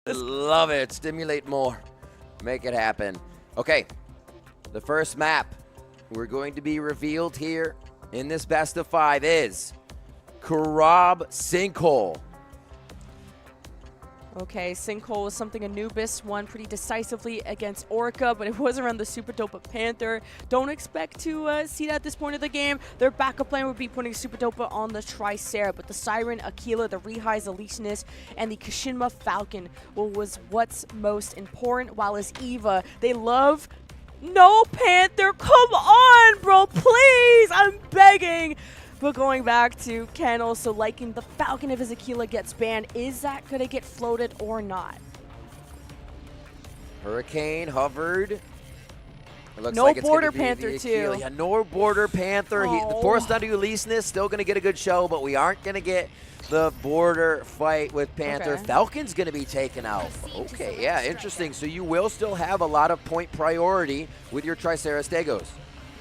Love it. Stimulate more. Make it happen. Okay, the first map we're going to be revealed here in this best of 5 is Karab Sinkhole. Okay, Sinkhole was something ANUBYSS won pretty decisively against Orca, but it was around the Super Dopa Panther. Don't expect to see that at this point of the game. Their backup plan would be putting Super Dopa on the Tricera, but the Siren, Aquila, the Rehai's Alesionist, and the Kishinma Falcon was what's most important, while as EVA, they love... No, Panther, come on, bro, please, I'm begging. But going back to Kennel, so liking the Falcon if his Aquila gets banned, is that going to get floated or not? Hurricane hovered. It looks no like it's Border gonna be Panther the too. Yeah, no Border Panther. The forced onto Alesionist, still going to get a good show, but we aren't going to get the border fight with Panther. Okay. Falcon's going to be taken out. Okay, yeah, interesting. So you will still have a lot of point priority with your Tricera Stegos.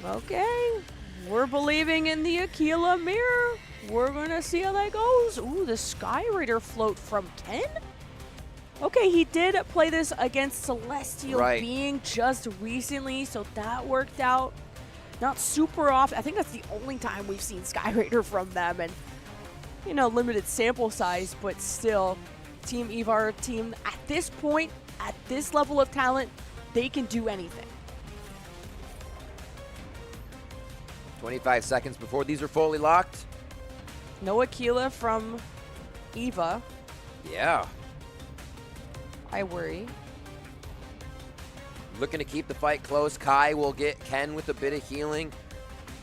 Okay. We're believing in the Aquila mirror. We're going to see how that goes. Ooh, the Sky Raider float from Ken? Okay, he did play this against Celestial Being just recently, so that worked out. Not super often. I think that's the only time we've seen Sky Raider from them. And, you know, limited sample size, but still, Team EVA are a team at this point, at this level of talent, they can do anything. 25 seconds before these are fully locked. No Aquila from EVA. Yeah. I worry. Looking to keep the fight close. Kai will get Ken with a bit of healing.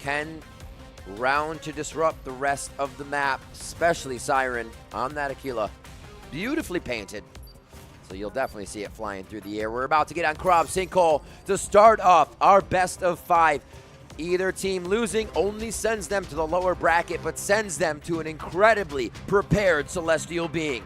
Ken round to disrupt the rest of the map, especially Siren on that Aquila. Beautifully painted. So you'll definitely see it flying through the air. We're about to get on Karab Sinkhole to start off our best of 5. Either team losing only sends them to the lower bracket, but sends them to an incredibly prepared Celestial Being.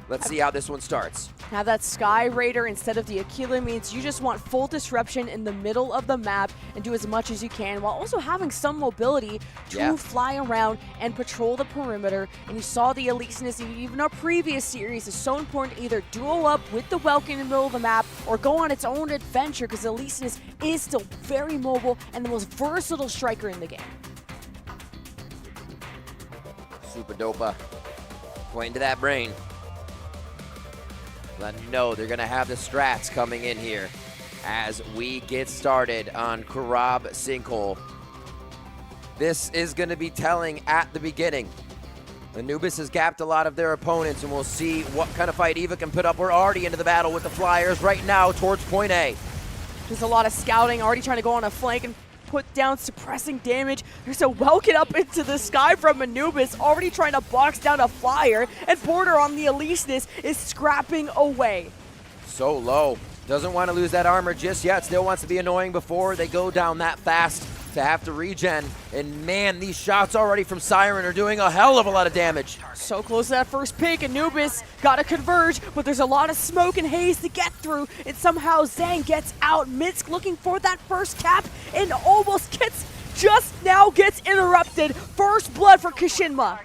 Let's see how this one starts. Now that Sky Raider instead of the Aquila means you just want full disruption in the middle of the map and do as much as you can while also having some mobility to fly around and patrol the perimeter. And you saw the Alesionist in even our previous series. It's so important to either duo up with the Welkin in the middle of the map or go on its own adventure, because the Alesionist is still very mobile and the most versatile striker in the game. Super Dopa pointing to that brain. Let them know they're going to have the strats coming in here as we get started on Karab Sinkhole. This is going to be telling at the beginning. ANUBYSS has gapped a lot of their opponents, and we'll see what kind of fight EVA can put up. We're already into the battle with the Flyers right now towards point A. There's a lot of scouting, already trying to go on a flank and put down suppressing damage. There's a Welkin up into the sky from ANUBYSS, already trying to box down a Flyer, and Porter on the Alesionist is scrapping away. So low. Doesn't want to lose that armor just yet. Still wants to be annoying before they go down that fast to have to regen. And man, these shots already from Siren are doing a hell of a lot of damage. So close to that first pick. ANUBYSS got to converge, but there's a lot of smoke and haze to get through. And somehow Zhang gets out. Mitsk looking for that first cap and almost just now gets interrupted. First blood for Kishinma.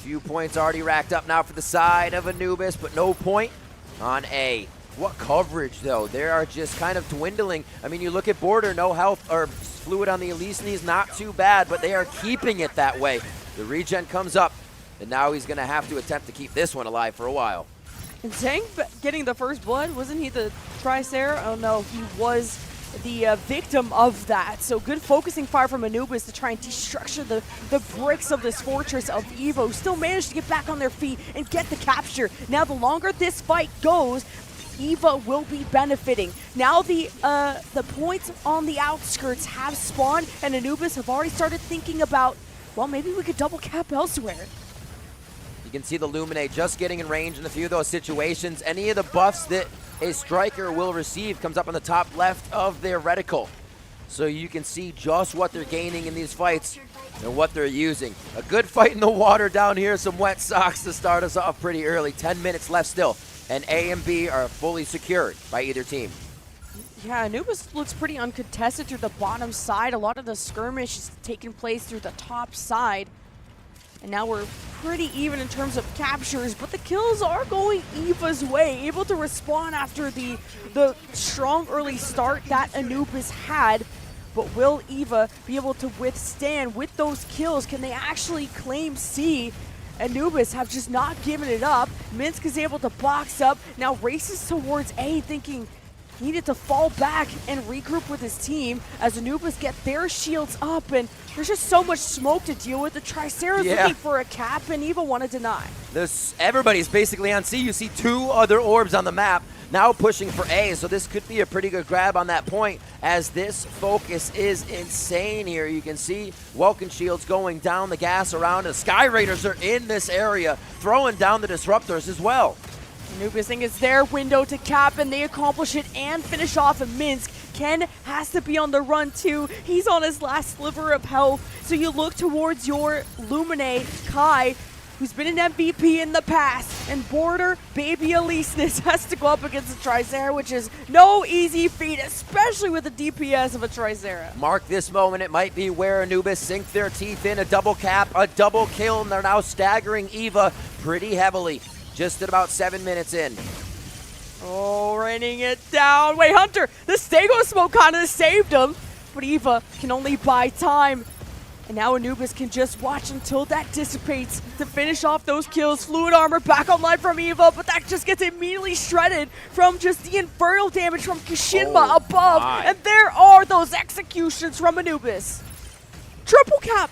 Few points already racked up now for the side of ANUBYSS, but no point on A. What coverage, though. They are just kind of dwindling. I mean, you look at Border, no health or fluid on the Alesionist, not too bad, but they are keeping it that way. The regen comes up, and now he's going to have to attempt to keep this one alive for a while. And Zhang getting the first blood, wasn't he the Tricera? Oh no, he was the victim of that. So good focusing fire from ANUBYSS to try and destructure the bricks of this fortress of EVA, who still managed to get back on their feet and get the capture. Now the longer this fight goes, EVA will be benefiting. Now the points on the outskirts have spawned, and ANUBYSS have already started thinking about, well, maybe we could double cap elsewhere. You can see the Luminate just getting in range in a few of those situations. Any of the buffs that a striker will receive comes up on the top left of their reticle. So you can see just what they're gaining in these fights and what they're using. A good fight in the water down here. Some wet socks to start us off pretty early. 10 minutes left still. And A and B are fully secured by either team. Yeah, ANUBYSS looks pretty uncontested through the bottom side. A lot of the skirmish is taking place through the top side. And now we're pretty even in terms of captures, but the kills are going EVA's way, able to respond after the strong early start that ANUBYSS had. But will EVA be able to withstand with those kills? Can they actually claim C? ANUBYSS have just not given it up. Minsk is able to box up, now races towards A, thinking he needed to fall back and regroup with his team as ANUBYSS get their shields up, and there's just so much smoke to deal with. The Tricera's looking for a cap, and EVA want to deny. Everybody's basically on C. You see 2 other orbs on the map, now pushing for A, so this could be a pretty good grab on that point, as this focus is insane here. You can see Welkin shields going down the gas around, and Sky Raiders are in this area, throwing down the disruptors as well. ANUBYSS think it's their window to cap, and they accomplish it and finish off in Minsk. Ken has to be on the run too. He's on his last sliver of health, so you look towards your Lumine, Kai, who's been an MVP in the past, and Border Baby Aleseness has to go up against the Tricera, which is no easy feat, especially with the DPS of a Tricera. Mark this moment, it might be where ANUBYSS sink their teeth in, a double cap, a double kill, and they're now staggering EVA pretty heavily. Just at about 7 minutes in. Oh, raining it down. Wait, Hunter, the Stego smoke kind of saved him, but EVA can only buy time. And now ANUBYSS can just watch until that dissipates to finish off those kills. Fluid armor back online from EVA, but that just gets immediately shredded from just the infernal damage from Kishinma above. My. And there are those executions from ANUBYSS. Triple cap.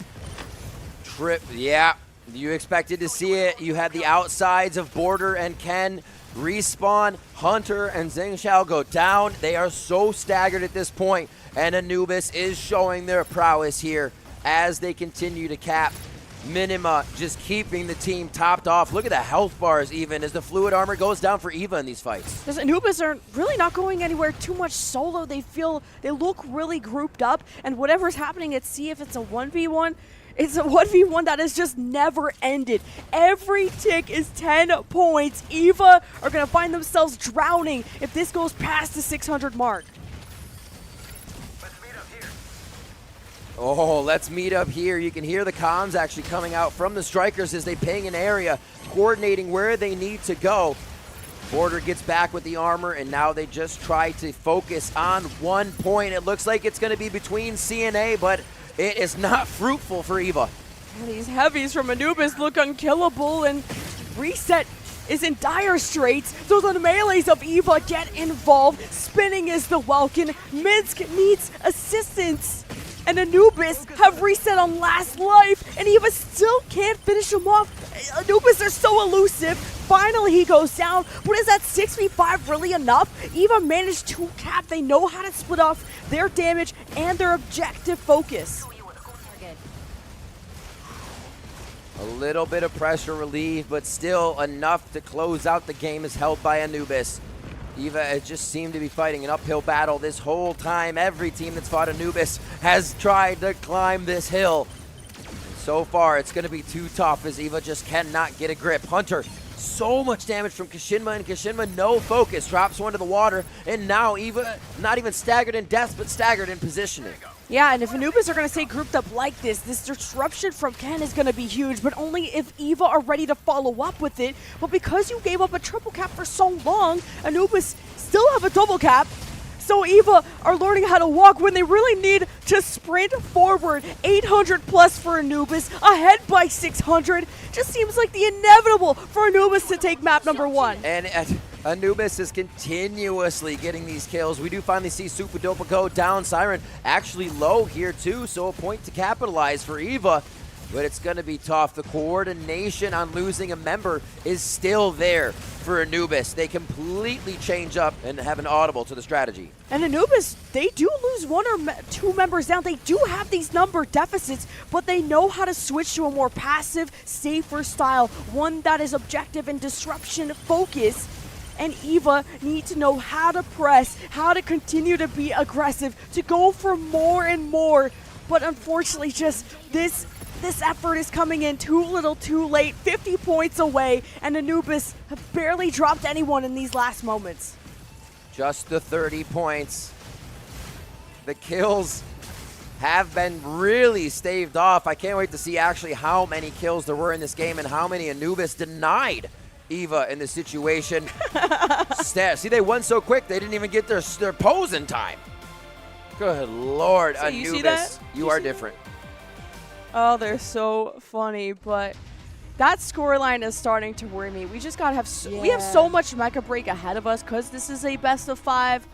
Yeah. You expected to see it. You had the outsides of Border and Ken respawn. Hunter and Zhengxiao go down. They are so staggered at this point, and ANUBYSS is showing their prowess here as they continue to cap. Minima just keeping the team topped off. Look at the health bars even as the fluid armor goes down for EVA in these fights. Because ANUBYSS are really not going anywhere too much solo. They look really grouped up, and whatever's happening at C, if it's a 1v1, it's a 1v1 that has just never ended. Every tick is 10 points. EVA are going to find themselves drowning if this goes past the 600 mark. Oh, let's meet up here. You can hear the comms actually coming out from the strikers as they ping an area, coordinating where they need to go. Border gets back with the armor, and now they just try to focus on 1 point. It looks like it's going to be between C and A, but it is not fruitful for EVA. And these heavies from ANUBYSS look unkillable, and Reset is in dire straits. So the melees of EVA get involved. Spinning is the welcome. Minsk needs assistance. And ANUBYSS have Reset on last life, and EVA still can't finish him off. ANUBYSS are so elusive. Finally, he goes down. But is that 6v5 really enough? EVA managed to cap. They know how to split off their damage and their objective focus. A little bit of pressure relief, but still enough to close out the game is held by ANUBYSS. EVA has just seemed to be fighting an uphill battle this whole time. Every team that's fought ANUBYSS has tried to climb this hill. And so far, it's going to be too tough as EVA just cannot get a grip. Hunter, so much damage from Kishinma, and Kishinma no focus. Drops one to the water, and now EVA not even staggered in death, but staggered in positioning. Yeah, and if ANUBYSS are going to stay grouped up like this disruption from Ken is going to be huge, but only if EVA are ready to follow up with it. But because you gave up a triple cap for so long, ANUBYSS still have a double cap. So EVA are learning how to walk when they really need to sprint forward. 800 plus for ANUBYSS, ahead by 600. Just seems like the inevitable for ANUBYSS to take map number 1. And ANUBYSS is continuously getting these kills. We do finally see Super Dopa go down. Siren actually low here too, so a point to capitalize for EVA. But it's going to be tough. The coordination on losing a member is still there for ANUBYSS. They completely change up and have an audible to the strategy. And ANUBYSS, they do lose 1 or 2 members down. They do have these number deficits, but they know how to switch to a more passive, safer style, one that is objective and disruption focused. And EVA need to know how to press, how to continue to be aggressive, to go for more and more. But unfortunately, just this effort is coming in too little, too late. 50 points away, and ANUBYSS have barely dropped anyone in these last moments. Just the 30 points. The kills have been really staved off. I can't wait to see actually how many kills there were in this game and how many ANUBYSS denied EVA in this situation. See, they won so quick, they didn't even get their pose in time. Good Lord, So you see ANUBYSS, that? you are different. Oh, they're so funny, but that scoreline is starting to worry me. We just gotta have we have so much Mecha break ahead of us because this is a best of 5.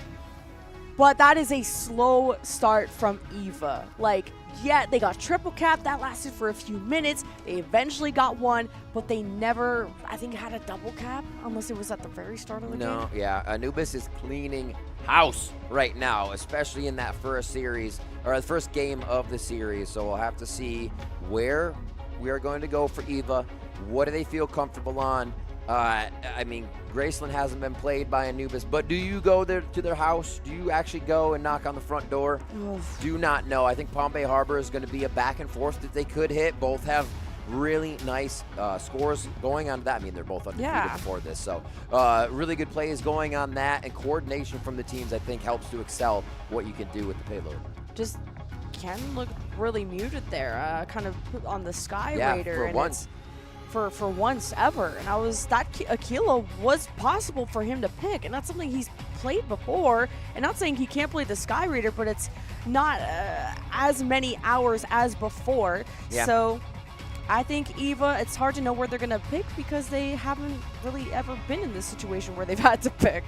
But that is a slow start from EVA. Like, yeah, they got triple cap. That lasted for a few minutes. They eventually got one, but they never, I think, had a double cap, unless it was at the very start of the game. No, yeah, ANUBYSS is cleaning house right now, especially in that first series, or the first game of the series. So we'll have to see where we are going to go for EVA. What do they feel comfortable on? I mean, Graceland hasn't been played by ANUBYSS, but do you go there to their house? Do you actually go and knock on the front door? Oof. Do not know. I think Palm Bay Harbor is going to be a back and forth that they could hit. Both have really nice scores going on that. I mean, they're both undefeated before this. So really good plays going on that, and coordination from the teams, I think, helps to excel what you can do with the payload. Just Ken looked really muted there, kind of put on the Sky Raider. For and once. For once ever. And that Aquila was possible for him to pick, and that's something he's played before. And not saying he can't play the Sky Raider, but it's not as many hours as before. Yeah. So I think EVA, it's hard to know where they're going to pick because they haven't really ever been in this situation where they've had to pick.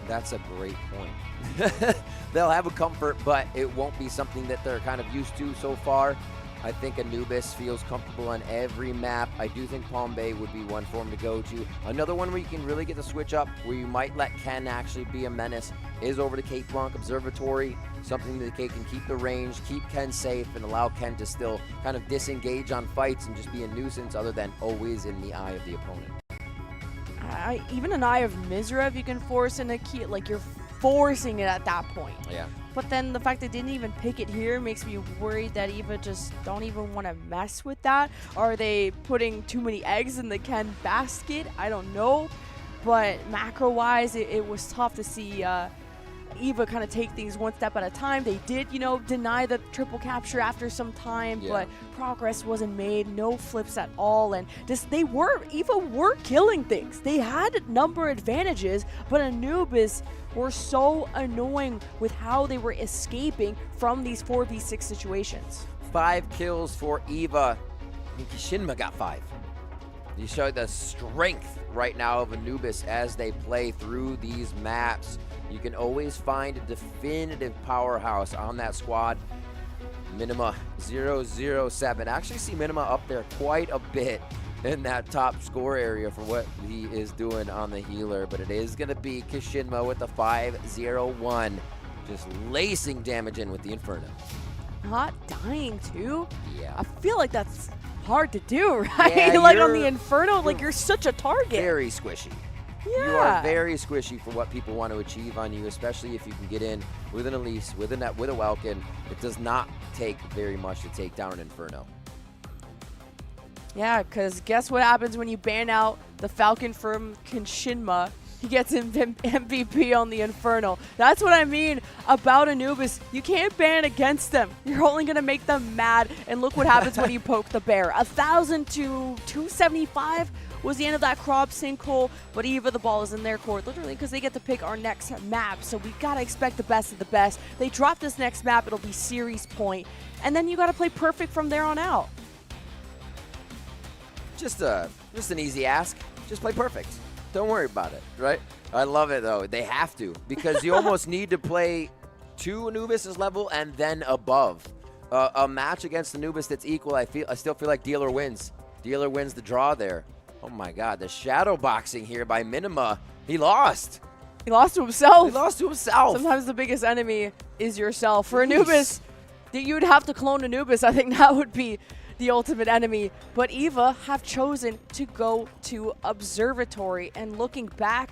That's a great point. They'll have a comfort, but it won't be something that they're kind of used to so far. I think ANUBYSS feels comfortable on every map. I do think Palm Bay would be one for him to go to. Another one where you can really get the switch up, where you might let Ken actually be a menace, is over to Cape Blanc Observatory. Something that they can keep the range, keep Ken safe, and allow Ken to still kind of disengage on fights and just be a nuisance other than always in the eye of the opponent. Even an Eye of Mizrav you can force in a key, like you're forcing it at that point. Yeah. But then the fact they didn't even pick it here makes me worried that EVA just don't even want to mess with that. Are they putting too many eggs in the Ken basket? I don't know. But macro-wise, it was tough to see EVA kind of take things one step at a time. They did, deny the triple capture after some time, but progress wasn't made, no flips at all, and EVA were killing things. They had number advantages, but ANUBYSS were so annoying with how they were escaping from these 4v6 situations. 5 kills for EVA. I think Kishinma got 5. You show the strength right now of ANUBYSS as they play through these maps. You can always find a definitive powerhouse on that squad. Minima 007. Actually see Minima up there quite a bit in that top score area for what he is doing on the healer. But it is going to be Kishinma with the 501. Just lacing damage in with the Inferno. Not dying too? Yeah. I feel like that's hard to do, right? Yeah, like on the Inferno, like you're such a target. Very squishy. Yeah. You are very squishy for what people want to achieve on you, especially if you can get in with an Elise, with a Welkin. It does not take very much to take down an Inferno. Yeah, because guess what happens when you ban out the Falcon from Kishinma? He gets MVP on the Inferno. That's what I mean about ANUBYSS. You can't ban against them. You're only going to make them mad. And look what happens when you poke the bear. 1,000 to 275 was the end of that crop sinkhole. But EVA, the ball is in their court, literally, because they get to pick our next map. So we got to expect the best of the best. They drop this next map. It'll be series point. And then you got to play perfect from there on out. Just an easy ask. Just play perfect. Don't worry about it, right? I love it, though. They have to, because you almost need to play to ANUBYSS's level and then above. A match against ANUBYSS that's equal, I still feel like Dealer wins. Dealer wins the draw there. Oh, my God. The shadow boxing here by Minima. He lost. He lost to himself. He lost to himself. Sometimes the biggest enemy is yourself. For ANUBYSS, you'd have to clone ANUBYSS. I think that would be the ultimate enemy. But EVA have chosen to go to Observatory. And looking back,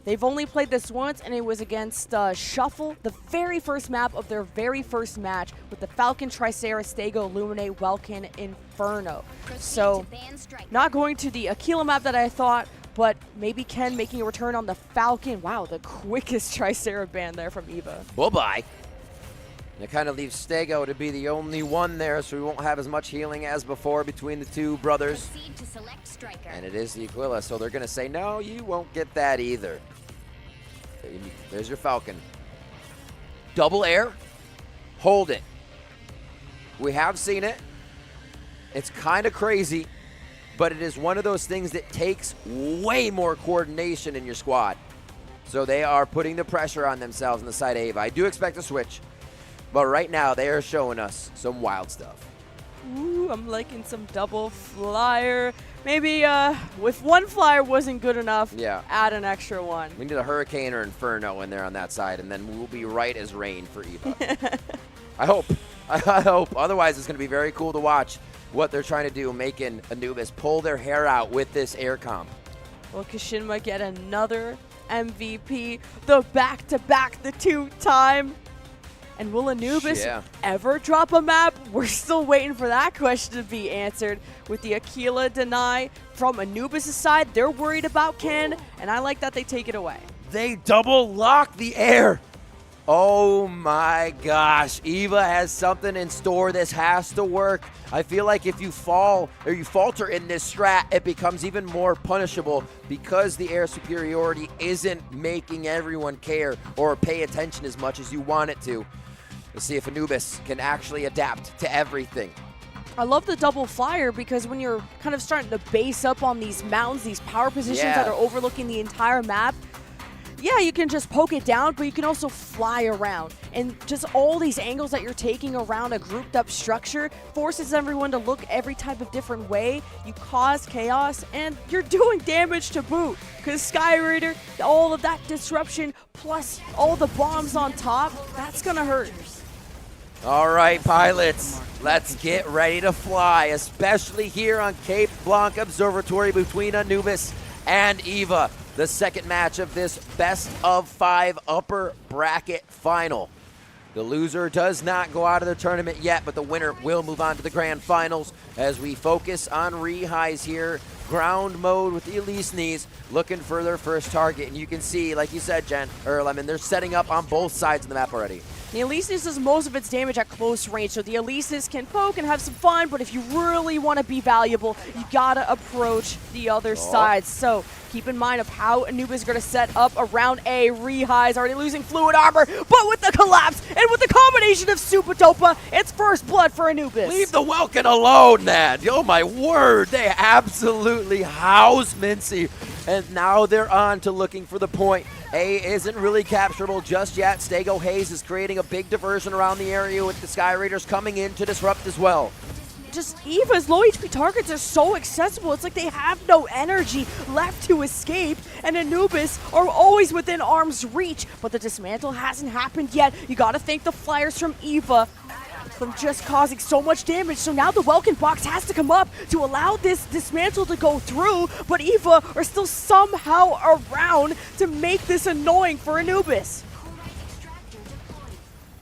they've only played this once, and it was against Shuffle, the very first map of their very first match with the Falcon, Tricera, Stego, Illuminate, Welkin, Inferno. So, not going to the Aquila map that I thought, but maybe Ken making a return on the Falcon. Wow, the quickest Tricera ban there from EVA. Bye-bye. And it kind of leaves Stego to be the only one there, so we won't have as much healing as before between the two brothers. To select striker. And it is the Aquila, so they're going to say, no, you won't get that either. There's your Falcon. Double air. Hold it. We have seen it. It's kind of crazy, but it is one of those things that takes way more coordination in your squad. So they are putting the pressure on themselves on the side of EVA. I do expect a switch, but right now they are showing us some wild stuff. Ooh, I'm liking some double flyer. Maybe if one flyer wasn't good enough, add an extra one. We need a Hurricane or Inferno in there on that side, and then we'll be right as rain for EVA. I hope. I hope. Otherwise, it's going to be very cool to watch what they're trying to do, making ANUBYSS pull their hair out with this air comp. Will Kishinma get another MVP? The back-to-back, the two-time. And will ANUBYSS ever drop a map? We're still waiting for that question to be answered. With the Aquila deny from ANUBYSS' side, they're worried about Ken, and I like that they take it away. They double lock the air. Oh my gosh, EVA has something in store. This has to work. I feel like if you fall or you falter in this strat, it becomes even more punishable because the air superiority isn't making everyone care or pay attention as much as you want it to. Let's see if ANUBYSS can actually adapt to everything. I love the double flyer because when you're kind of starting to base up on these mountains, these power positions that are overlooking the entire map, you can just poke it down, but you can also fly around. And just all these angles that you're taking around a grouped up structure forces everyone to look every type of different way. You cause chaos, and you're doing damage to boot. Because Skyraider, all of that disruption, plus all the bombs on top, that's gonna hurt. All right, pilots, let's get ready to fly, especially here on Cape Blanc Observatory between ANUBYSS and EVA. The second match of this best of 5 upper bracket final. The loser does not go out of the tournament yet, but the winner will move on to the grand finals as we focus on Zhuhai's here. Ground mode with the Elise knees, looking for their first target. And you can see, like you said, Jen, or Lemon, they're setting up on both sides of the map already. The Elysis does most of its damage at close range, so the Elysis can poke and have some fun, but if you really want to be valuable, you gotta approach the other side. So keep in mind of how ANUBYSS is going to set up around A. Zhuhai's already losing fluid armor, but with the collapse and with the combination of Super Dopa, it's first blood for ANUBYSS. Leave the Welkin alone, man. Oh my word, they absolutely house Mincy. And now they're on to looking for the point. A isn't really capturable just yet. Stego Hayes is creating a big diversion around the area with the Sky Raiders coming in to disrupt as well. Just EVA's low HP targets are so accessible. It's like they have no energy left to escape, and ANUBYSS are always within arm's reach, but the dismantle hasn't happened yet. You gotta thank the flyers from EVA from just causing so much damage. So now the Welkin box has to come up to allow this dismantle to go through, but EVA are still somehow around to make this annoying for ANUBYSS.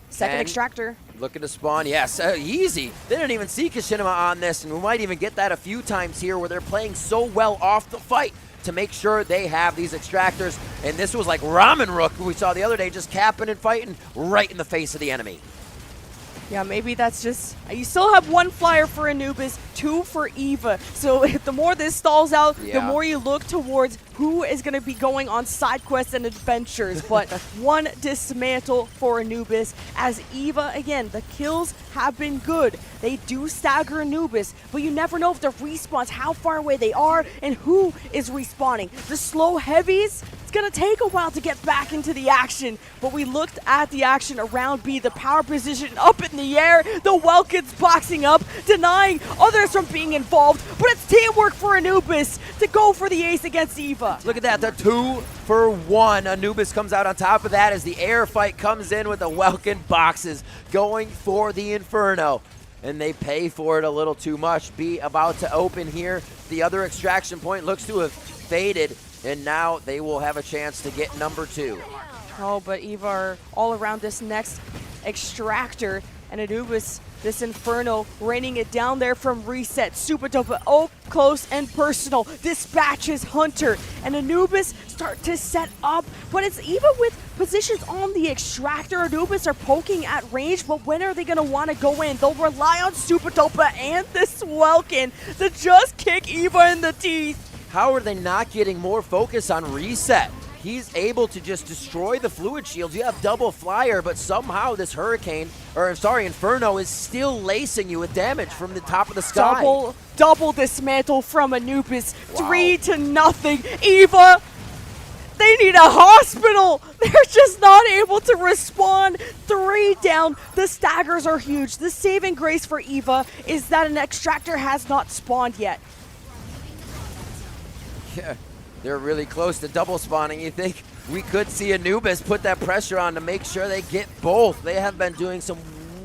Second extractor. Looking to spawn, yes, easy. They didn't even see Kishinma on this, and we might even get that a few times here where they're playing so well off the fight to make sure they have these extractors. And this was like Ramen Rook, who we saw the other day, just capping and fighting right in the face of the enemy. Yeah, maybe that's just... You still have one flyer for ANUBYSS, 2 for EVA. So the more this stalls out, the more you look towards who is going to be going on side quests and adventures. But one dismantle for ANUBYSS. As EVA, again, the kills have been good. They do stagger ANUBYSS, but you never know if the respawns, how far away they are, and who is respawning. The slow heavies, it's going to take a while to get back into the action, but we looked at the action around B, the power position up in the air, the Welkins boxing up, denying others from being involved, but it's teamwork for ANUBYSS to go for the ace against EVA. Look at that, the 2 for 1. ANUBYSS comes out on top of that as the air fight comes in with the Welkin boxes going for the Inferno. And they pay for it a little too much. B about to open here. The other extraction point looks to have faded, and now they will have a chance to get number 2. Oh, but EVA are all around this next extractor. And ANUBYSS, this Inferno, raining it down there from Reset. Super dope, oh, close and personal. Dispatches Hunter. And ANUBYSS start to set up, but it's even with positions on the extractor. ANUBYSS are poking at range, but when are they going to want to go in? They'll rely on Super Dopa and this Welkin to just kick EVA in the teeth. How are they not getting more focus on Reset? He's able to just destroy the fluid shields. You have double flyer, but somehow this Inferno is still lacing you with damage from the top of the sky. Double dismantle from ANUBYSS. Wow. 3-0. EVA, they need a hospital. They're just not able to respond. 3 down. The staggers are huge. The saving grace for EVA is that an extractor has not spawned yet. Yeah. They're really close to double spawning. You think we could see ANUBYSS put that pressure on to make sure they get both. They have been doing some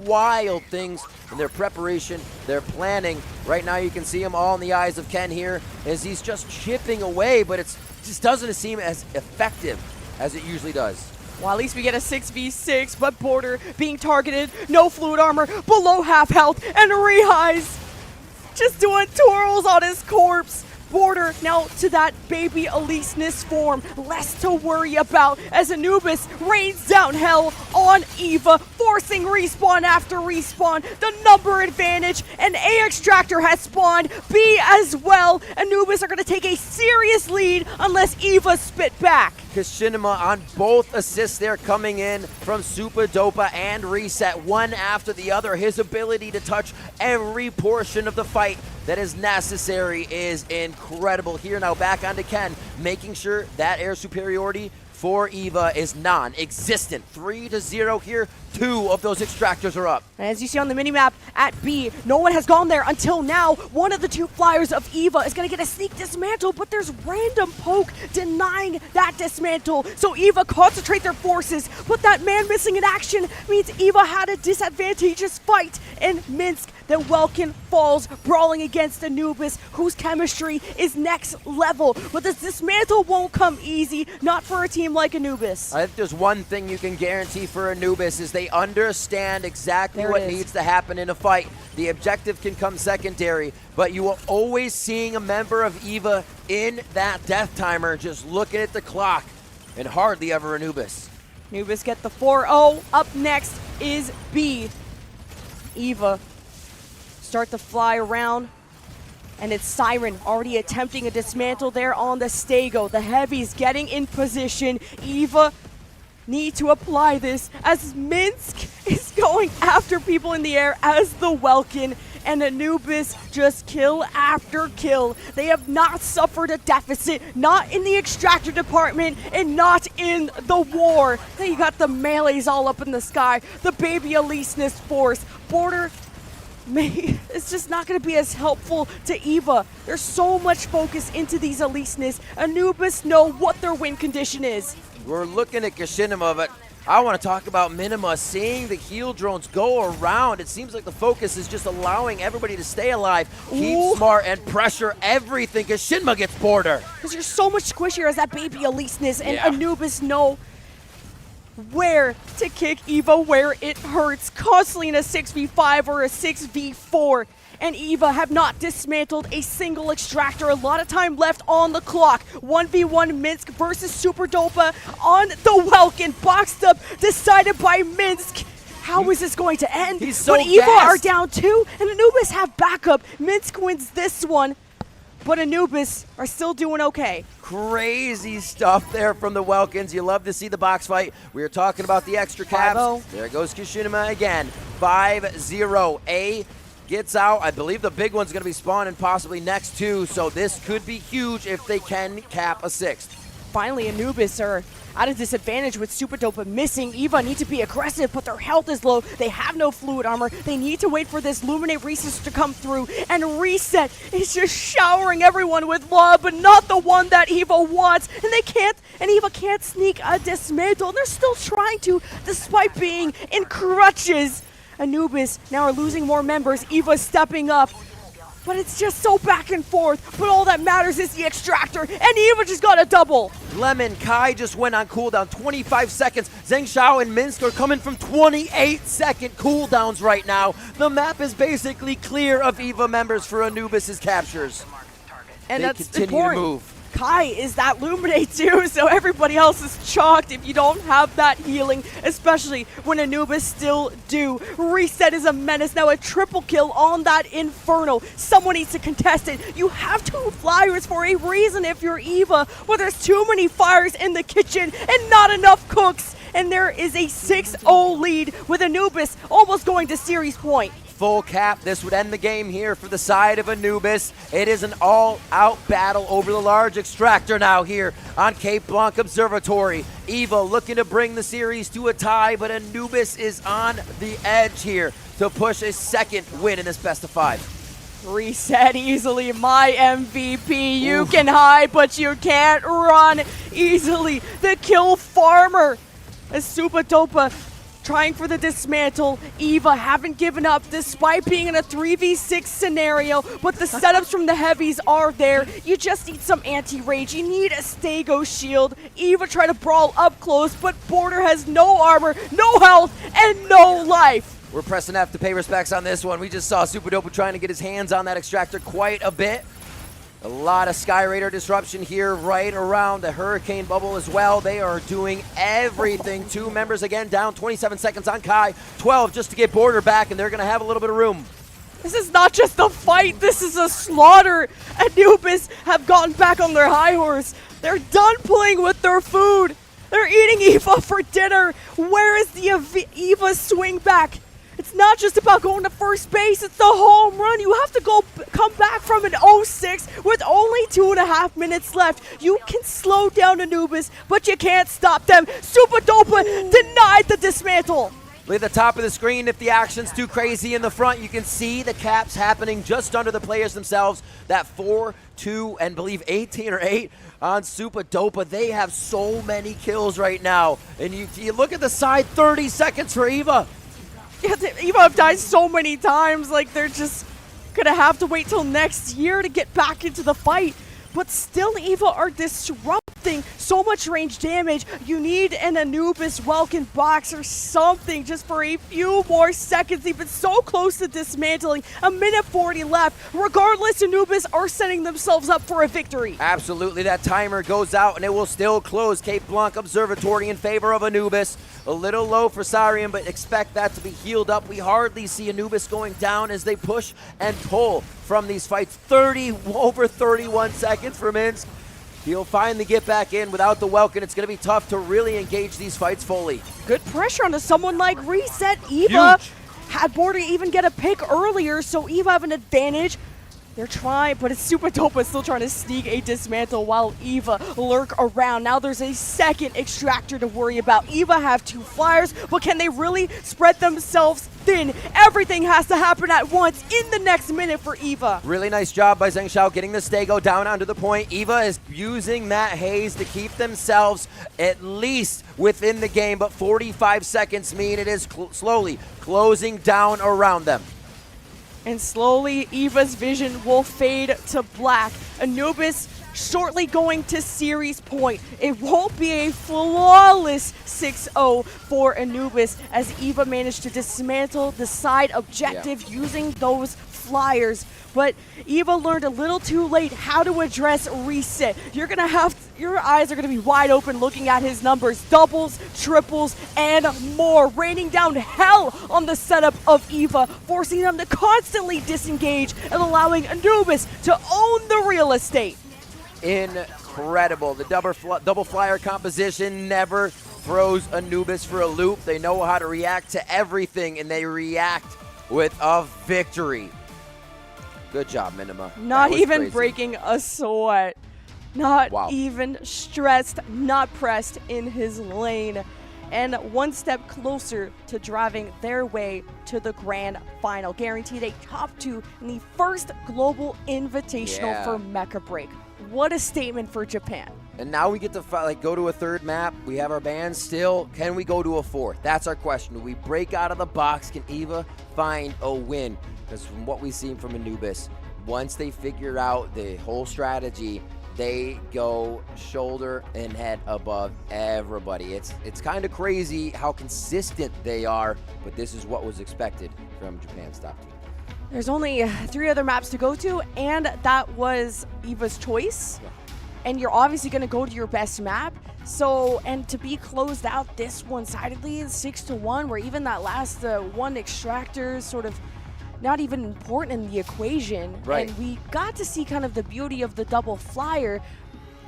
wild things in their preparation, their planning. Right now you can see them all in the eyes of Ken here as he's just chipping away, but it just doesn't seem as effective as it usually does. Well, at least we get a 6v6, but Border being targeted, no fluid armor, below half health, and Zhuhai's just doing twirls on his corpse. Border now to that baby Elise-ness form. Less to worry about as ANUBYSS rains down hell on EVA, forcing respawn after respawn. The number advantage, and A extractor has spawned. B as well. ANUBYSS are going to take a serious lead unless EVA spit back. Kishinima on both assists there coming in from Super Dopa and Reset, one after the other. His ability to touch every portion of the fight that is necessary is incredible. Here now back onto Ken, making sure that air superiority for EVA is non-existent. 3-0 here. 2 of those extractors are up. And as you see on the minimap at B, no one has gone there until now. One of the 2 flyers of EVA is going to get a sneak dismantle, but there's random poke denying that dismantle. So EVA concentrate their forces, but that man missing in action means EVA had a disadvantageous fight in Minsk. Then Welkin falls, brawling against ANUBYSS, whose chemistry is next level. But this dismantle won't come easy, not for a team like ANUBYSS. I think there's one thing you can guarantee for ANUBYSS is they understand exactly what needs to happen in a fight. The objective can come secondary, but you are always seeing a member of EVA in that death timer, just looking at the clock, and hardly ever ANUBYSS. ANUBYSS get the 4-0. Up next is B. EVA start to fly around, and it's Siren already attempting a dismantle there on the Stego. The heavies getting in position. EVA need to apply this as Minsk is going after people in the air as the Welkin, and ANUBYSS just kill after kill. They have not suffered a deficit, not in the extractor department and not in the war. Then you got the melees all up in the sky, the baby Elise-ness force. Border it's just not going to be as helpful to EVA. There's so much focus into these Elise-ness. ANUBYSS know what their win condition is. We're looking at Kishinima, but I want to talk about Minima. Seeing the heal drones go around, it seems like the focus is just allowing everybody to stay alive, keep smart, and pressure everything. Kishinima gets Border. Because you're so much squishier as that baby Elise-ness, and ANUBYSS know where to kick EVA where it hurts, constantly in a 6v5 or a 6v4. And EVA have not dismantled a single extractor. A lot of time left on the clock. 1v1 Minsk versus Super Dopa on the Welkin. Boxed up, decided by Minsk. How is this going to end? He's so but EVA fast. are down 2, and ANUBYSS have backup. Minsk wins this one, but ANUBYSS are still doing okay. Crazy stuff there from the Welkins. You love to see the box fight. We were talking about the extra caps. 5-0. There goes Kishinima again. 5-0. A gets out. I believe the big one's going to be spawning possibly next too, so this could be huge if they can cap a 6th. Finally, ANUBYSS are at a disadvantage with Super Dopa missing. EVA need to be aggressive, but their health is low. They have no fluid armor. They need to wait for this Luminate Resource to come through, and Reset is just showering everyone with love, but not the one that EVA wants. And they can't, and EVA can't sneak a dismantle. And they're still trying to, despite being in crutches. ANUBYSS now are losing more members. EVA stepping up. but it's just so back and forth. But all that matters is the extractor, and EVA just got a double. Lemon, Kai just went on cooldown, 25 seconds. Zheng Xiao and Minsk are coming from 28-second cooldowns right now. The map is basically clear of EVA members for ANUBYSS' captures. And they that's continue important. to move. Kai is that Luminate too, so everybody else is chalked if you don't have that healing, especially when ANUBYSS still do. Reset is a menace, now a triple kill on that Inferno. Someone needs to contest it. You have 2 flyers for a reason if you're EVA, but there's too many fires in the kitchen and not enough cooks. And there is a 6-0 lead with ANUBYSS almost going to series point. Full cap. This would end the game here for the side of ANUBYSS. It is an all-out battle over the large extractor now here on Cape Blanc Observatory. EVA looking to bring the series to a tie, but ANUBYSS is on the edge here to push a second win in this best of 5. Reset easily, my MVP. You can hide, but you can't run easily. The kill farmer. As Supadopa trying for the dismantle. EVA haven't given up despite being in a 3v6 scenario, but the setups from the heavies are there. You just need some anti-rage. You need a Stego shield. EVA try to brawl up close, but Border has no armor, no health, and no life. We're pressing F to pay respects on this one. We just saw Supadopa trying to get his hands on that extractor quite a bit. A lot of Sky Raider disruption here right around the Hurricane Bubble as well. They are doing everything. 2 members again down, 27 seconds on Kai. 12 just to get Border back, and they're going to have a little bit of room. This is not just a fight, this is a slaughter. ANUBYSS have gotten back on their high horse. They're done playing with their food. They're eating EVA for dinner. Where is the EVA swing back? It's not just about going to first base, it's the home run. You have to come back from an 0-6 with only 2.5 minutes left. You can slow down ANUBYSS, but you can't stop them. Supadopa denied the dismantle. Look at the top of the screen. If the action's too crazy in the front, you can see the caps happening just under the players themselves. That 4, 2, and believe 18 or 8 on Supadopa. They have so many kills right now. And you look at the side, 30 seconds for EVA. Yeah, EVA have died so many times, like they're just gonna have to wait till next year to get back into the fight. But still, EVA are disrupting so much range damage. You need an ANUBYSS Welkin box or something just for a few more seconds. They've been so close to dismantling. A minute 40 left. Regardless, ANUBYSS are setting themselves up for a victory. Absolutely, that timer goes out and it will still close Cape Blanc Observatory in favor of ANUBYSS. A little low for Sarian, but expect that to be healed up. We hardly see ANUBYSS going down as they push and pull from these fights. Over 31 seconds for Minsk. He'll finally get back in without the Welkin. It's going to be tough to really engage these fights fully. Good pressure onto someone like Reset. EVA Huge. had Border even get a pick earlier, so EVA have an advantage. They're trying, but it's Supadopa still trying to sneak a dismantle while EVA lurk around. Now there's a second extractor to worry about. EVA have 2 flyers, but can they really spread themselves thin? Everything has to happen at once in the next minute for EVA. Really nice job by Zheng Xiao getting the Stego down onto the point. EVA is using that haze to keep themselves at least within the game, but 45 seconds mean it is slowly closing down around them. And slowly, EVA's vision will fade to black. ANUBYSS shortly going to series point. It won't be a flawless 6-0 for ANUBYSS as EVA managed to dismantle the side objective using those flyers. But EVA learned a little too late how to address Reset. Your eyes are gonna be wide open looking at his numbers. Doubles, triples, and more. Raining down hell on the setup of EVA, forcing them to constantly disengage and allowing ANUBYSS to own the real estate. Incredible. The double flyer composition never throws ANUBYSS for a loop. They know how to react to everything, and they react with a victory. Good job, Minima. Not even crazy. breaking a sweat. Not Wow. even stressed, not pressed in his lane. And one step closer to driving their way to the grand final. Guaranteed a top 2 in the first global invitational for Mecha Break. What a statement for Japan. And now we get to go to a third map. We have our bans still. Can we go to a fourth? That's our question. Do we break out of the box? Can EVA find a win? Because from what we've seen from ANUBYSS, once they figure out the whole strategy, they go shoulder and head above everybody. It's kind of crazy how consistent they are, but this is what was expected from Japan's top team. There's only 3 other maps to go to, and that was EVA's choice. Yeah. And you're obviously going to go to your best map. So, and to be closed out this one-sidedly, 6-1, where even that last one extractor is sort of not even important in the equation. Right. And we got to see kind of the beauty of the double flyer,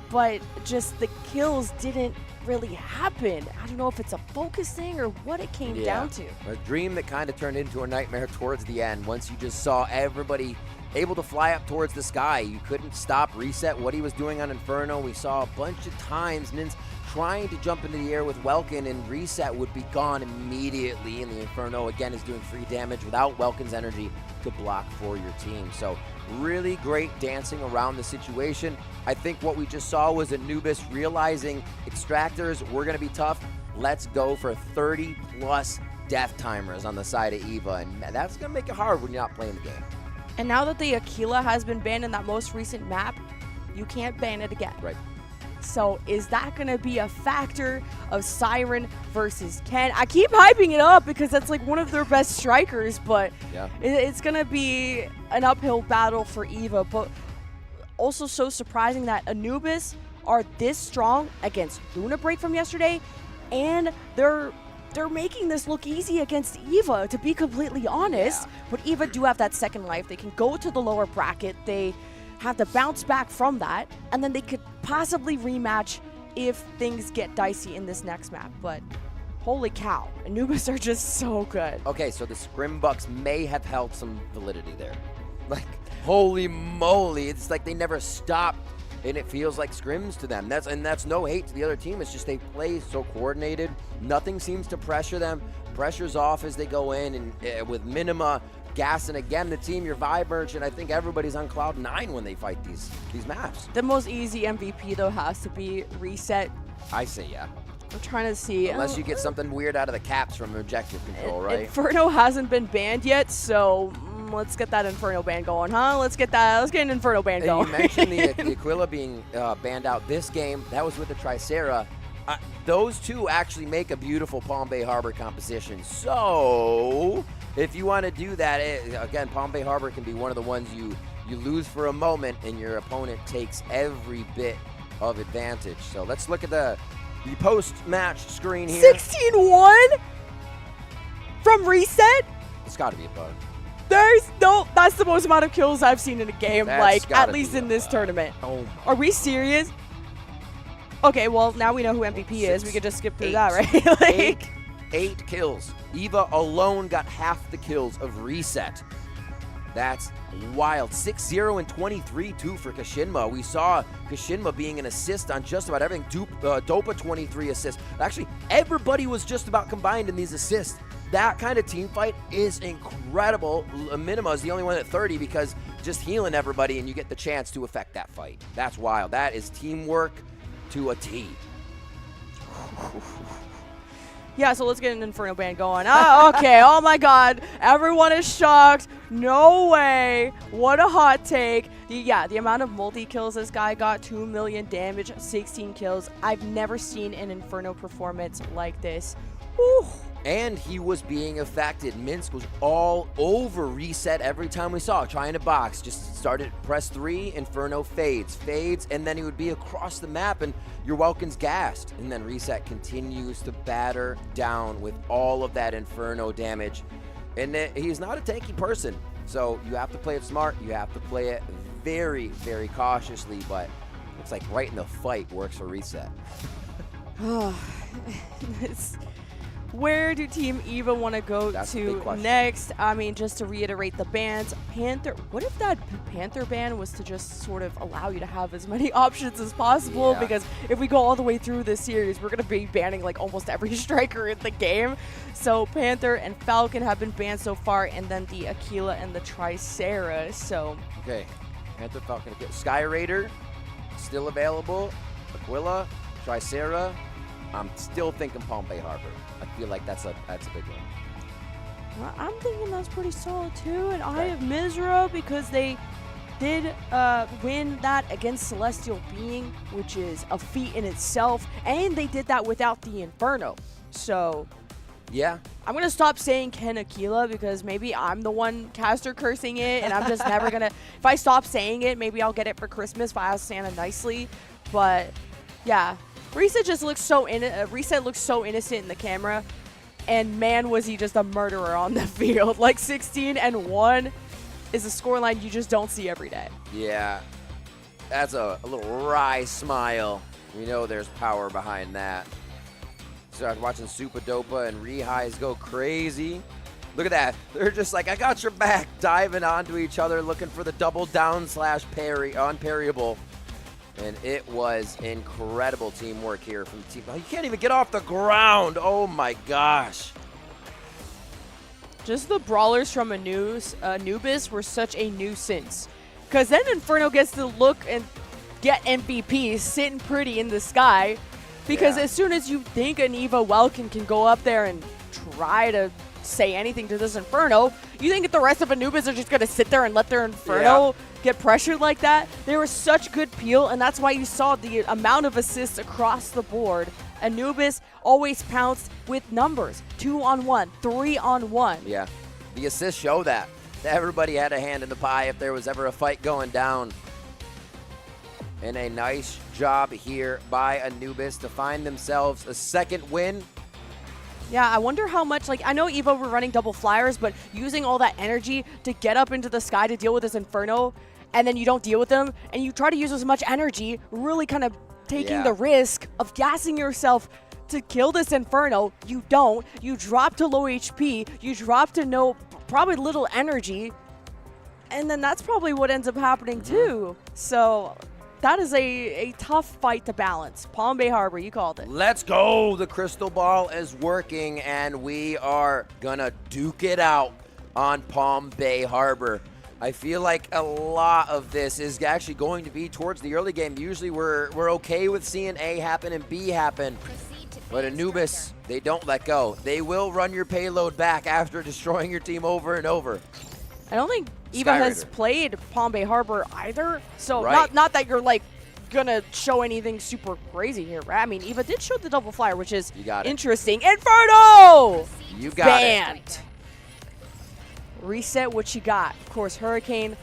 but just the kills didn't really happen. I don't know if it's a focus thing or what it came down to. A dream that kind of turned into a nightmare towards the end once you just saw everybody able to fly up towards the sky. You couldn't stop Reset what he was doing on Inferno. We saw a bunch of times Nins trying to jump into the air with Welkin, and Reset would be gone immediately, and the Inferno again is doing free damage without Welkin's energy to block for your team. So really great dancing around the situation. I think what we just saw was ANUBYSS realizing extractors were going to be tough. Let's go for 30+ death timers on the side of EVA, and that's going to make it hard when you're not playing the game. And now that the Aquila has been banned in that most recent map, you can't ban it again. Right. So is that going to be a factor of Siren versus Ken? I keep hyping it up because that's like one of their best strikers, but yeah, it's going to be an uphill battle for EVA. But also so surprising that ANUBYSS are this strong against Luna Break from yesterday, and they're making this look easy against EVA, to be completely honest. Yeah. But EVA do have that second life. They can go to the lower bracket. They have to bounce back from that, and then they could possibly rematch if things get dicey in this next map. But holy cow, ANUBYSS are just so good. Okay, so the Scrimbucks may have held some validity there. Like, holy moly, it's like they never stopped, and it feels like scrims to them. That's no hate to the other team. It's just they play so coordinated. Nothing seems to pressure them. Pressure's off as they go in, and with Minima gassing again the team, your Vibe Merchant, I think everybody's on cloud 9 when they fight these maps. The most easy MVP, though, has to be Reset. I say yeah. I'm trying to see. Unless you get something weird out of the caps from objective control, right? Inferno hasn't been banned yet, so let's get that Inferno ban going, huh? Let's get an Inferno ban going. You mentioned the Aquila being banned out this game. That was with the Tricera. Those two actually make a beautiful Palm Bay Harbor composition. So if you want to do that, again, Palm Bay Harbor can be one of the ones you lose for a moment and your opponent takes every bit of advantage. So let's look at the post-match screen here. 16-1 from Reset? It's got to be a bug. That's the most amount of kills I've seen in a game, That's like, at gotta least be in a this bug. tournament. Oh my. Are we serious? Okay, well, now we know who MVP is. We could just skip through that, right? Like, eight kills. EVA alone got half the kills of Reset. That's wild. 6-0 and 23-2 for Kashinma. We saw Kashinma being an assist on just about everything. Dopa 23 assists. Actually, everybody was just about combined in these assists. That kind of team fight is incredible. Minima is the only one at 30 because just healing everybody and you get the chance to affect that fight. That's wild. That is teamwork to a T. yeah, so let's get an Inferno ban going. Oh, okay. Oh, my God. Everyone is shocked. No way. What a hot take. The amount of multi-kills this guy got, 2 million damage, 16 kills. I've never seen an Inferno performance like this. Whew. And he was being affected. Minsk was all over Reset every time we saw it, trying to box. Just started, press 3, Inferno fades, and then he would be across the map, and your Welkin's gassed. And then Reset continues to batter down with all of that Inferno damage. And he's not a tanky person, so you have to play it smart. You have to play it very, very cautiously, but it's like right in the fight works for Reset. Where do Team EVA want to go to next? I mean, just to reiterate the bans, Panther. What if that Panther ban was to just sort of allow you to have as many options as possible? Yeah. Because if we go all the way through this series, we're going to be banning like almost every striker in the game. So Panther and Falcon have been banned so far, and then the Aquila and the Tricera. So okay, Panther, Falcon, Sky Raider still available. Aquila, Tricera. I'm still thinking Palm Bay Harbor. I feel like that's a big one. Well, I'm thinking that's pretty solid too. And I have Misra because they did win that against Celestial Being, which is a feat in itself, and they did that without the Inferno. So yeah, I'm going to stop saying Ken Aquila because maybe I'm the one caster cursing it, and I'm just never going to... If I stop saying it, maybe I'll get it for Christmas if I ask Santa nicely. But, yeah. Reset just looks so... Reset looks so innocent in the camera, and man, was he just a murderer on the field. Like, 16-1 is a scoreline you just don't see every day. Yeah. That's a little wry smile. We know there's power behind that. Start watching Supadopa and Rehais go crazy. Look at that. They're just like, I got your back, diving onto each other, looking for the double down slash parry, unparryable. And it was incredible teamwork here from the team. Oh, you can't even get off the ground. Oh my gosh. Just the brawlers from ANUBYSS were such a nuisance. Because then Inferno gets to look and get MVP sitting pretty in the sky. Because as soon as you think an EVA Welkin can go up there and try to say anything to this Inferno, you think that the rest of ANUBYSS are just going to sit there and let their Inferno get pressured like that? They were such good peel, and that's why you saw the amount of assists across the board. ANUBYSS always pounced with numbers. 2-on-1, 3-on-1. Yeah, the assists show that. Everybody had a hand in the pie if there was ever a fight going down. And a nice job here by ANUBYSS to find themselves a second win. Yeah, I wonder how much, like, I know EVA were running double flyers, but using all that energy to get up into the sky to deal with this Inferno, and then you don't deal with them, and you try to use as much energy, really kind of taking the risk of gassing yourself to kill this Inferno. You don't. You drop to low HP. You drop to probably little energy, and then that's probably what ends up happening too. So that is a tough fight to balance. Palm Bay Harbor, you called it. Let's go. The crystal ball is working, and we are going to duke it out on Palm Bay Harbor. I feel like a lot of this is actually going to be towards the early game. Usually we're okay with seeing A happen and B happen. But ANUBYSS, they don't let go. They will run your payload back after destroying your team over and over. I don't think EVA has played Palm Bay Harbor either. So Right. not that you're like gonna show anything super crazy here, right? I mean, EVA did show the double flyer, which is interesting. Inferno! You got Banned. it. Reset what you got. Of course, Hurricane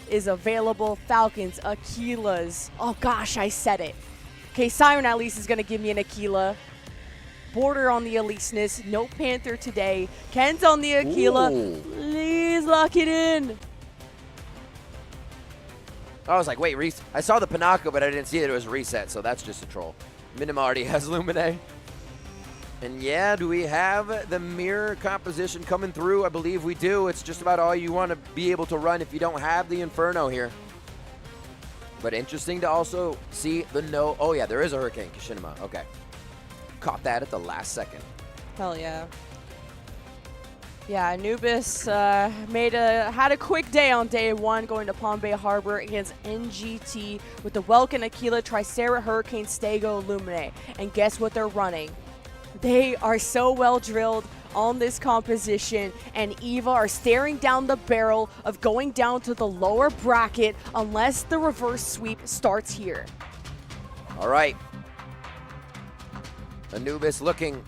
is available. Falcons, Aquilas. Oh gosh, I said it. Okay, Siren at least is gonna give me an Aquila. Border on the Eliseness. No Panther today. Ken's on the Aquila. Ooh. Please lock it in. I was like, wait, I saw the Panaka, but I didn't see that it was reset, so that's just a troll. Minima already has Lumine. And yeah, do we have the mirror composition coming through? I believe we do. It's just about all you want to be able to run if you don't have the Inferno here. But interesting to also see the oh yeah, there is a Hurricane Kishinima. Okay. Caught that at the last second. Hell yeah. Yeah, ANUBYSS had a quick day on day one, going to Palm Bay Harbor against NGT with the Welkin, Aquila, Tricera, Hurricane, Stego, Lumine. And guess what they're running? They are so well drilled on this composition, and EVA are staring down the barrel of going down to the lower bracket unless the reverse sweep starts here. All right. ANUBYSS looking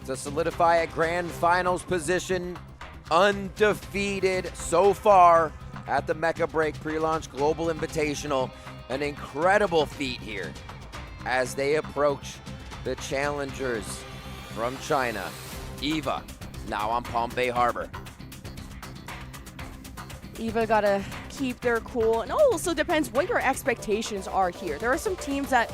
to solidify a grand finals position, undefeated so far at the Mecha Break pre-launch Global Invitational. An incredible feat here as they approach the challengers from China. EVA now on Palm Bay Harbor. EVA gotta keep their cool, and also depends what your expectations are here. There are some teams that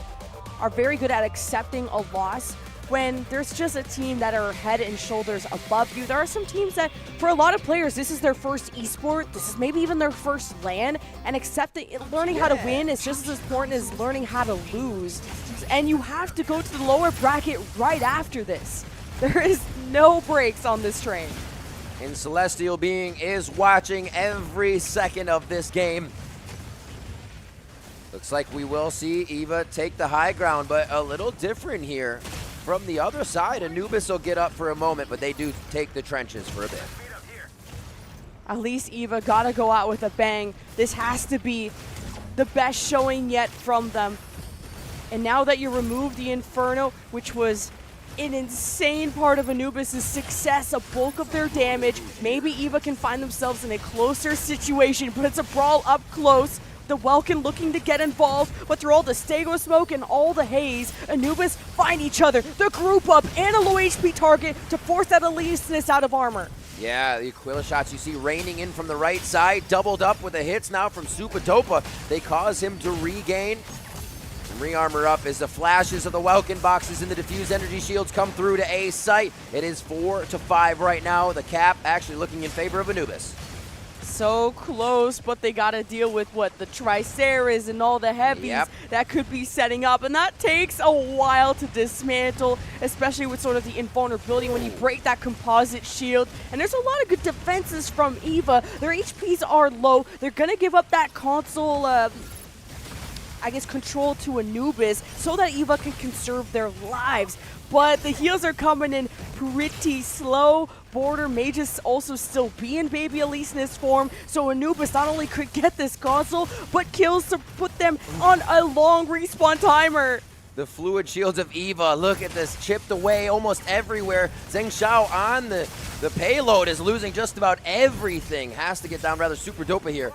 are very good at accepting a loss when there's just a team that are head and shoulders above you. There are some teams that, for a lot of players, this is their first esport, this is maybe even their first LAN, and learning how to win is just as important as learning how to lose. And you have to go to the lower bracket right after this. There is no breaks on this train. And Celestial Being is watching every second of this game. Looks like we will see EVA take the high ground, but a little different here. From the other side, ANUBYSS will get up for a moment, but they do take the trenches for a bit. At least EVA gotta go out with a bang. This has to be the best showing yet from them. And now that you remove the Inferno, which was an insane part of ANUBYSS' success, a bulk of their damage, maybe EVA can find themselves in a closer situation, but it's a brawl up close. The Welkin looking to get involved, but through all the Stego smoke and all the haze, ANUBYSS find each other, the group up, and a low HP target to force that Elysinus out of armor. Yeah, the Aquila shots you see raining in from the right side, doubled up with the hits now from Supadopa. They cause him to regain. Re-armor up as the flashes of the Welkin boxes and the diffused energy shields come through to A site. It is 4-5 right now. The cap actually looking in favor of ANUBYSS. So close, but they got to deal with what the Triceras and all the heavies that could be setting up, and that takes a while to dismantle, especially with sort of the invulnerability when you break that composite shield. And there's a lot of good defenses from EVA. Their HPs are low. They're gonna give up that console I guess, control to ANUBYSS so that EVA can conserve their lives. But the heals are coming in pretty slow. Border may just also still be in baby Elysinus form, so ANUBYSS not only could get this console, but kills to put them on a long respawn timer. The fluid shields of EVA, look at this, chipped away almost everywhere. Zheng Xiao on the payload is losing just about everything. Has to get down rather Supadopa here.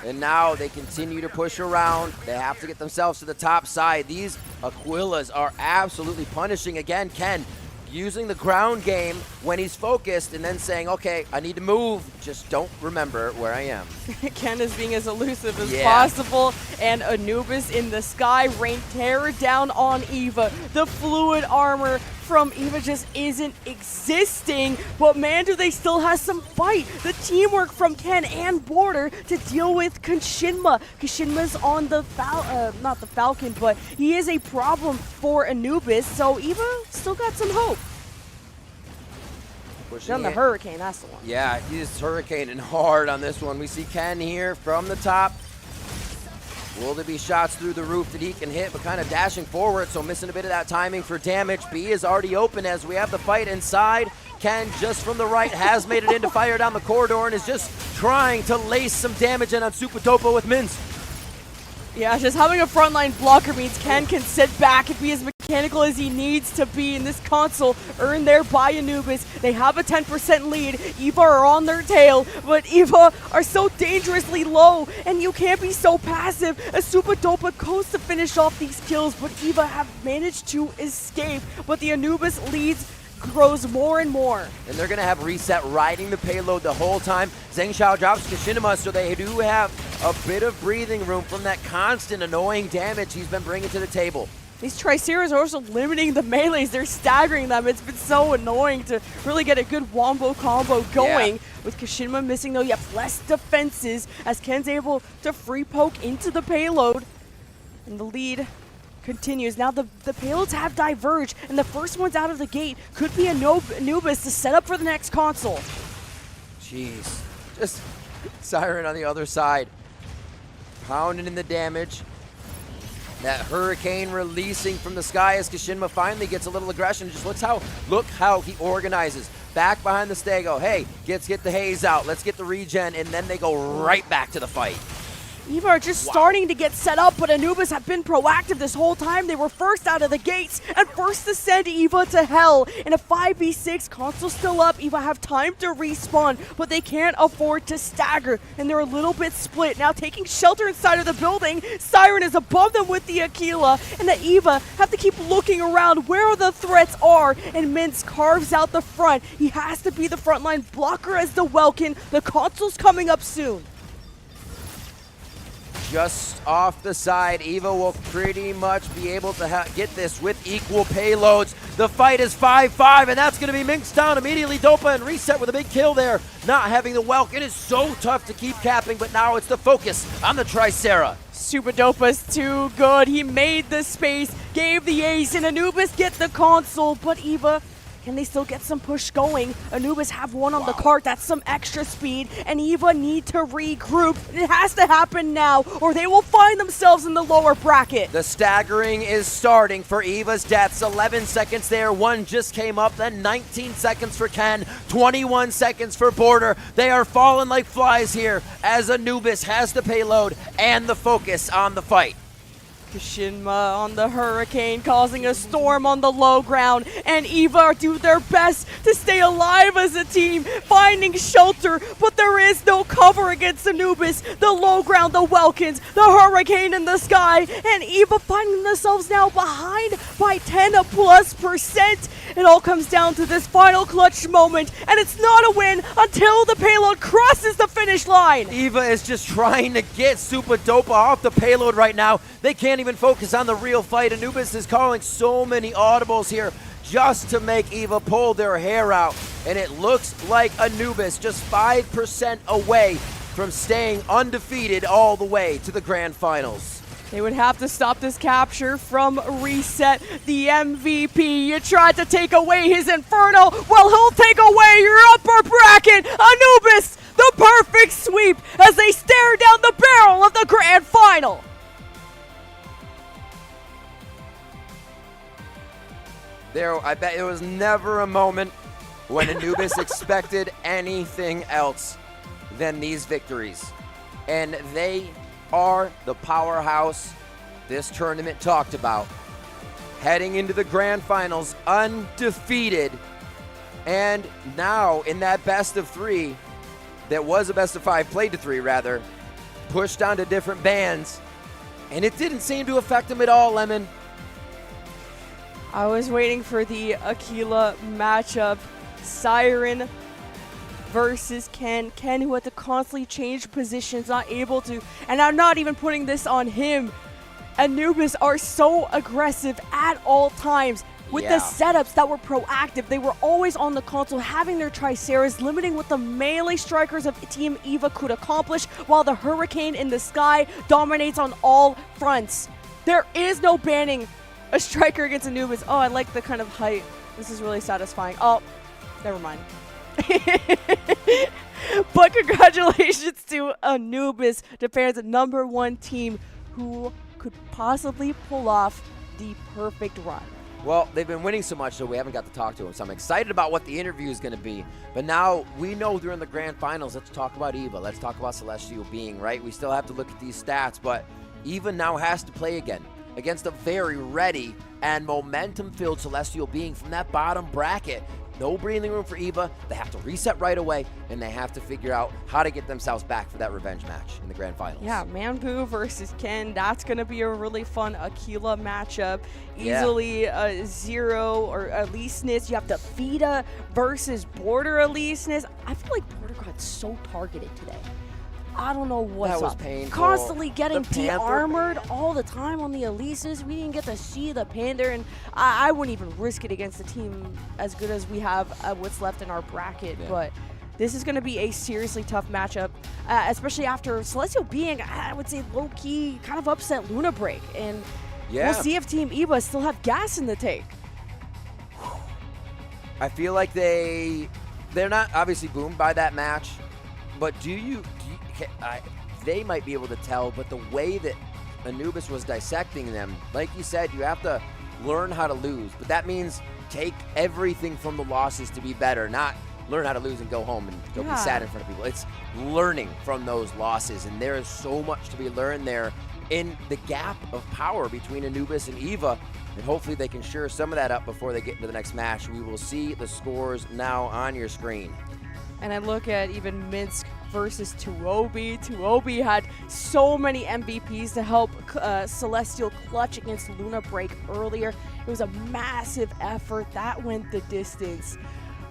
And now they continue to push around. They have to get themselves to the top side. These Aquilas are absolutely punishing. Again, Ken using the ground game when he's focused and then saying, okay, I need to move. Just don't remember where I am. Ken is being as elusive as possible. And ANUBYSS in the sky rain terror down on EVA. The fluid armor from EVA just isn't existing, but man, do they still have some fight. The teamwork from Ken and Border to deal with Kishinma. Kishinma's on the not the Falcon, but he is a problem for ANUBYSS, so EVA still got some hope. On the Hurricane, that's the one. Yeah, he's hurricaning hard on this one. We see Ken here from the top. Will there be shots through the roof that he can hit, but kind of dashing forward, so missing a bit of that timing for damage. B is already open as we have the fight inside. Ken, just from the right, has made it in to fire down the corridor and is just trying to lace some damage in on Supadopa with Mince. Yeah, just having a frontline blocker means Ken can sit back and be as mechanical as he needs to be in this console, earned there by ANUBYSS. They have a 10% lead. EVA are on their tail, but EVA are so dangerously low, and you can't be so passive. A Supadopa goes to finish off these kills, but EVA have managed to escape, but the ANUBYSS leads grows more and more. And they're going to have Reset riding the payload the whole time. Zheng Xiao drops Kishinma, so they do have a bit of breathing room from that constant annoying damage he's been bringing to the table. These Triceras are also limiting the melees. They're staggering them. It's been so annoying to really get a good wombo combo going. With Kishinma missing, though, you have less defenses as Ken's able to free poke into the payload. And the lead continues. Now the payloads have diverged, and the first ones out of the gate could be ANUBYSS to set up for the next console. Jeez. Just Siren on the other side. Pounding in the damage. That Hurricane releasing from the sky as Kishinma finally gets a little aggression. Just look how he organizes. Back behind the Stego. Hey, get the haze out. Let's get the regen, and then they go right back to the fight. EVA are just starting to get set up, but ANUBYSS have been proactive this whole time. They were first out of the gates and first to send EVA to hell. In a 5v6, console still up. EVA have time to respawn, but they can't afford to stagger, and they're a little bit split. Now taking shelter inside of the building, Siren is above them with the Aquila, and the EVA have to keep looking around where the threats are, and Mince carves out the front. He has to be the frontline blocker as the Welkin. The console's coming up soon. Just off the side, EVA will pretty much be able to get this with equal payloads. The fight is 5-5, and that's going to be Minx down immediately. Dopa and Reset with a big kill there. Not having the Welk. It is so tough to keep capping, but now it's the focus on the Tricera. Supadopa's too good. He made the space, gave the ace, and ANUBYSS get the console, but EVA Can they still get some push going? ANUBYSS have one on the cart. That's some extra speed. And EVA need to regroup. It has to happen now, or they will find themselves in the lower bracket. The staggering is starting for EVA's deaths. 11 seconds there. One just came up. Then 19 seconds for Ken. 21 seconds for Border. They are falling like flies here as ANUBYSS has the payload and the focus on the fight. Shinma on the Hurricane, causing a storm on the low ground, and EVA do their best to stay alive as a team, finding shelter, but there is no cover against ANUBYSS. The low ground, the Welkins, the Hurricane in the sky, and EVA finding themselves now behind by 10+%. It all comes down to this final clutch moment, and it's not a win until the payload crosses the finish line. EVA is just trying to get Super Dopa off the payload right now. They can't even focus on the real fight. ANUBYSS is calling so many audibles here just to make EVA pull their hair out. And it looks like ANUBYSS just 5% away from staying undefeated all the way to the grand finals. They would have to stop this capture from Reset, the MVP. You tried to take away his Inferno, well, he'll take away your upper bracket. ANUBYSS, the perfect sweep as they stare down the barrel of the grand final. I bet there was never a moment when ANUBYSS expected anything else than these victories. And they are the powerhouse this tournament talked about. Heading into the grand finals undefeated. And now in that best of 3, that was a best of 5, played to 3 rather, pushed down to different bands. And it didn't seem to affect them at all, Lemon. I was waiting for the Aquila matchup. Siren versus Ken. Ken, who had to constantly change positions, not able to, and I'm not even putting this on him. ANUBYSS are so aggressive at all times with the setups that were proactive. They were always on the console, having their Triceras, limiting what the melee strikers of Team EVA could accomplish, while the Hurricane in the sky dominates on all fronts. There is no banning a striker against ANUBYSS. Oh, I like the kind of height. This is really satisfying. Oh, never mind. But congratulations to ANUBYSS, Japan's #1 team, who could possibly pull off the perfect run. Well, they've been winning so much, so we haven't got to talk to them. So I'm excited about what the interview is going to be. But now we know they're in the grand finals. Let's talk about EVA. Let's talk about Celestial Being, right? We still have to look at these stats, but EVA now has to play again against a very ready and momentum-filled Celestial Being from that bottom bracket. No breathing room for EVA. They have to reset right away, and they have to figure out how to get themselves back for that revenge match in the grand finals. Yeah, Manbu versus Ken. That's going to be a really fun Aquila matchup. Easily Zero or Eliseness. You have the Vita versus Border Eliseness. I feel like Border got so targeted today. I don't know what's that was up. Painful. Constantly getting de-armored all the time on the Elises. We didn't get to see the Panther, and I wouldn't even risk it against a team as good as we have what's left in our bracket. Yeah. But this is going to be a seriously tough matchup, especially after Celestial Being, I would say, low-key kind of upset Luna Break. And we'll see if Team EVA still have gas in the tank. I feel like they're not obviously boomed by that match, but they might be able to tell, but the way that ANUBYSS was dissecting them, like you said, you have to learn how to lose, but that means take everything from the losses to be better, not learn how to lose and go home and go be sad in front of people. It's learning from those losses, and there is so much to be learned there in the gap of power between ANUBYSS and EVA, and hopefully they can shore some of that up before they get into the next match. We will see the scores now on your screen. And I look at even Minsk versus Tuobi. Tuobi had so many MVPs to help Celestial clutch against Luna Break earlier. It was a massive effort. That went the distance.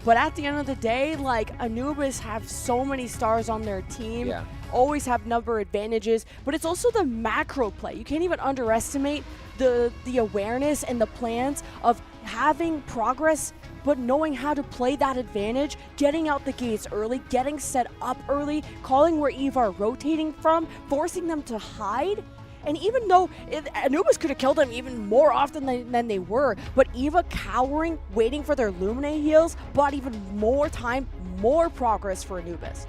But at the end of the day, like, ANUBYSS have so many stars on their team, always have number advantages, but it's also the macro play. You can't even underestimate the awareness and the plans of having progress, but knowing how to play that advantage, getting out the gates early, getting set up early, calling where EVA are rotating from, forcing them to hide, And even though ANUBYSS could have killed them even more often than they were, but EVA cowering, waiting for their Lumine heals, bought even more time, more progress for ANUBYSS.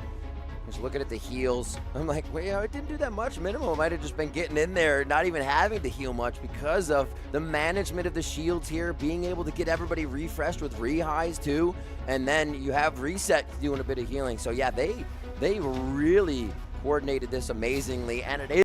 Just looking at the heals, I'm like, wait, it didn't do that much. Minimum might have just been getting in there, not even having to heal much because of the management of the shields here, being able to get everybody refreshed with rehighs too, and then you have Reset doing a bit of healing. So yeah, they really coordinated this amazingly, and it is